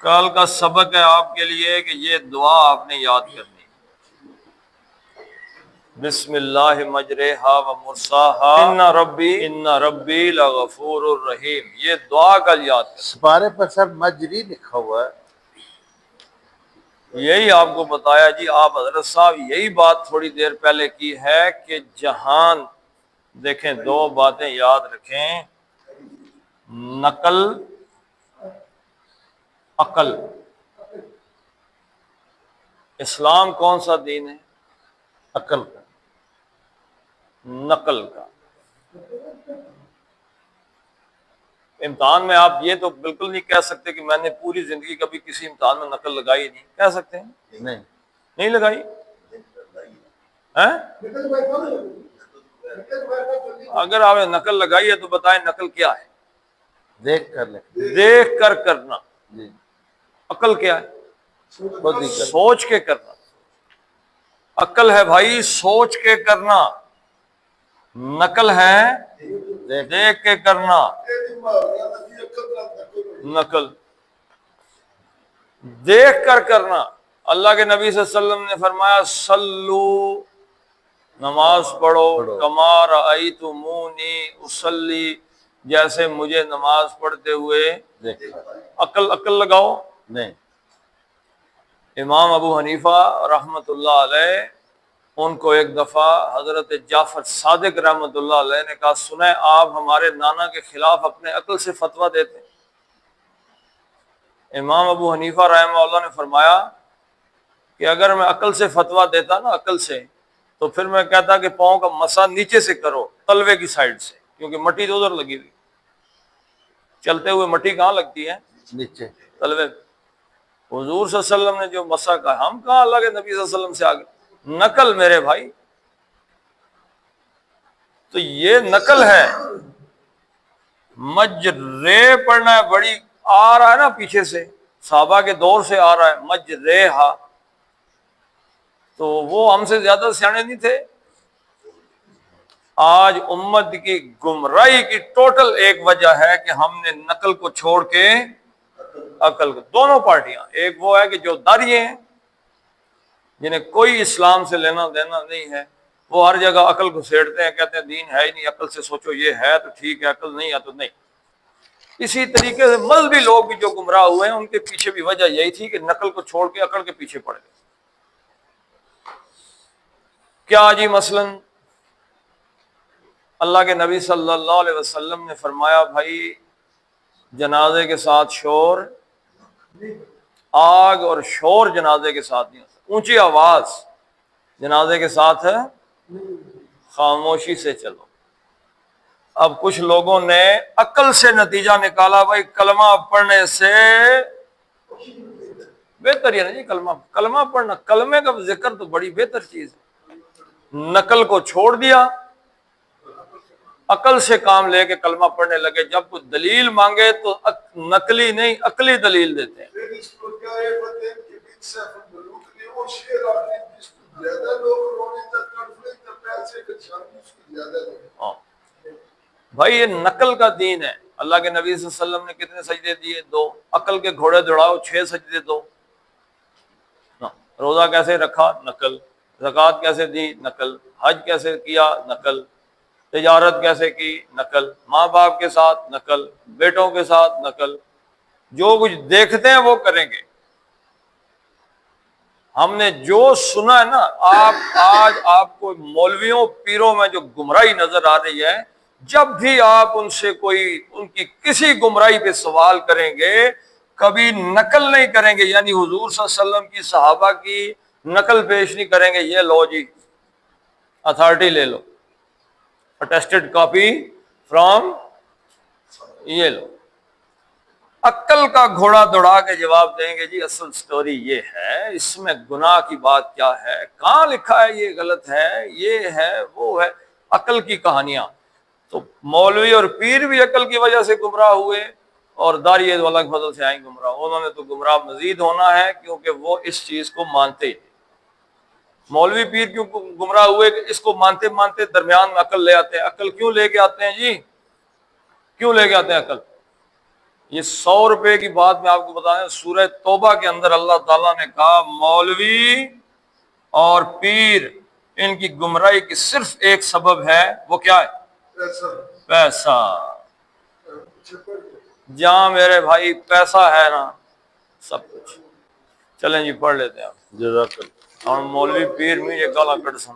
کل کا سبق ہے آپ کے لیے کہ یہ دعا آپ نے یاد کرنی. بسم اللہ مجریہا و مرساہا ان ربی لغفور الرحیم. یہ دعا کل یاد کریں. سپارے پر سر مجری لکھا ہوا ہے. یہی آپ کو بتایا جی. آپ حضرت صاحب یہی بات تھوڑی دیر پہلے کی ہے کہ جہان دیکھیں دو باتیں یاد رکھیں. نقل عقل. اسلام کون سا دین ہے؟ عقل کا. نقل کا. امتحان میں آپ یہ تو بالکل نہیں کہہ سکتے کہ میں نے پوری زندگی کبھی کسی امتحان میں نقل لگائی نہیں. کہہ سکتے ہیں؟ نہیں لگائی. اگر آپ نے نقل لگائی ہے تو بتائیں نقل کیا ہے؟ دیکھ کر لیں. دیکھ کر کرنا. جی. عقل کیا ہے؟ سوچ کے کرنا. عقل ہے بھائی سوچ کے کرنا. نقل ہے دیکھ کے کرنا. نقل دیکھ کر کرنا. اللہ کے نبی صلی اللہ علیہ وسلم نے فرمایا صلو نماز پڑھو کما رأیتمونی اصلی جیسے مجھے نماز پڑھتے ہوئے. عقل لگاؤ. نہیں. امام ابو حنیفہ رحمۃ اللہ علیہ ان کو ایک دفعہ حضرت جعفر صادق رحمۃ اللہ علیہ نے کہا سنیں آپ ہمارے نانا کے خلاف اپنے عقل سے فتویٰ دیتے ہیں. امام ابو حنیفہ رحمہ اللہ نے فرمایا کہ اگر میں عقل سے فتویٰ دیتا نا عقل سے تو پھر میں کہتا کہ پاؤں کا مسا نیچے سے کرو تلوے کی سائڈ سے کیونکہ مٹی تو ادھر لگی ہوئی. چلتے ہوئے مٹی کہاں لگتی ہے؟ نیچے. تلوے. حضور صلی اللہ علیہ وسلم نے جو مسا کہا ہم کہاں اللہ کے نبی صلی اللہ علیہ وسلم سے آگے. نقل میرے بھائی. تو یہ نقل ہے. مجرے پڑھنا ہے بڑی آ رہا ہے نا پیچھے سے صحابہ کے دور سے آ رہا ہے مجریہا. تو وہ ہم سے زیادہ سیانے نہیں تھے. آج امت کی گمراہی کی ٹوٹل ایک وجہ ہے کہ ہم نے نقل کو چھوڑ کے عقل کو. دونوں پارٹیاں. ایک وہ ہے کہ جو داریے ہیں جنہیں کوئی اسلام سے لینا دینا نہیں ہے وہ ہر جگہ عقل کو سیڑتے ہیں کہتے ہیں دین ہے ہی نہیں عقل سے سوچو یہ ہے تو ٹھیک ہے عقل نہیں ہے تو نہیں. اسی طریقے سے مذہبی لوگ بھی جو گمراہ ہوئے ہیں ان کے پیچھے بھی وجہ یہی تھی کہ نقل کو چھوڑ کے عقل کے پیچھے پڑ گئے. کیا جی مثلاً اللہ کے نبی صلی اللہ علیہ وسلم نے فرمایا بھائی جنازے کے ساتھ شور آگ اور شور جنازے کے ساتھ نہیں ہوتا. اونچی آواز جنازے کے ساتھ ہے خاموشی سے چلو. اب کچھ لوگوں نے عقل سے نتیجہ نکالا بھائی کلمہ پڑھنے سے بہتر ہے نا جی کلمہ پڑھنا. کلمے کا ذکر تو بڑی بہتر چیز ہے. نقل کو چھوڑ دیا عقل سے کام لے کے کلمہ پڑھنے لگے. جب کوئی دلیل مانگے تو نقلی نہیں عقلی دلیل دیتے ہیں. بھائی یہ نقل کا دین ہے. اللہ کے نبی صلی اللہ علیہ وسلم نے کتنے سجدے دیے؟ 2. عقل کے گھوڑے دوڑاؤ 6 سجدے دو. روزہ کیسے رکھا؟ نقل. زکوٰۃ کیسے دی؟ نقل. حج کیسے کیا؟ نقل. تجارت کیسے کی؟ نقل. ماں باپ کے ساتھ نقل. بیٹوں کے ساتھ نقل. جو کچھ دیکھتے ہیں وہ کریں گے. ہم نے جو سنا ہے نا آج آپ کو مولویوں پیروں میں جو گمراہی نظر آ رہی ہے جب بھی آپ ان سے کوئی ان کی کسی گمراہی پہ سوال کریں گے کبھی نقل نہیں کریں گے یعنی حضور صلی اللہ علیہ وسلم کی صحابہ کی نقل پیش نہیں کریں گے. یہ لو جی اتھارٹی لے لو اٹیسٹڈ کاپی فرام یہ لو. عقل کا گھوڑا دوڑا کے جواب دیں گے جی اصل سٹوری یہ ہے اس میں گناہ کی بات کیا ہے کہاں لکھا ہے یہ غلط ہے یہ ہے وہ ہے. عقل کی کہانیاں. تو مولوی اور پیر بھی عقل کی وجہ سے گمراہ ہوئے اور داڑھی والا کے فضل سے آئیں گمراہ. انہوں نے تو گمراہ مزید ہونا ہے کیونکہ وہ اس چیز کو مانتے ہی. مولوی پیر کیوں گمراہ ہوئے کہ اس کو مانتے مانتے درمیان میں عقل لے آتے ہیں. عقل کیوں لے کے آتے ہیں جی؟ کیوں لے کے آتے ہیں عقل؟ یہ 100 روپے کی بات میں آپ کو بتائیں، سورہ توبہ کے اندر اللہ تعالیٰ نے کہا مولوی اور پیر ان کی گمراہی کی صرف ایک سبب ہے، وہ کیا ہے؟ پیسہ۔ جہاں میرے بھائی پیسہ ہے نا سب کچھ۔ چلیں جی پڑھ لیتے ہیں جزاک اللہ۔ اور مولوی پیر میں یہ گالا کٹ سن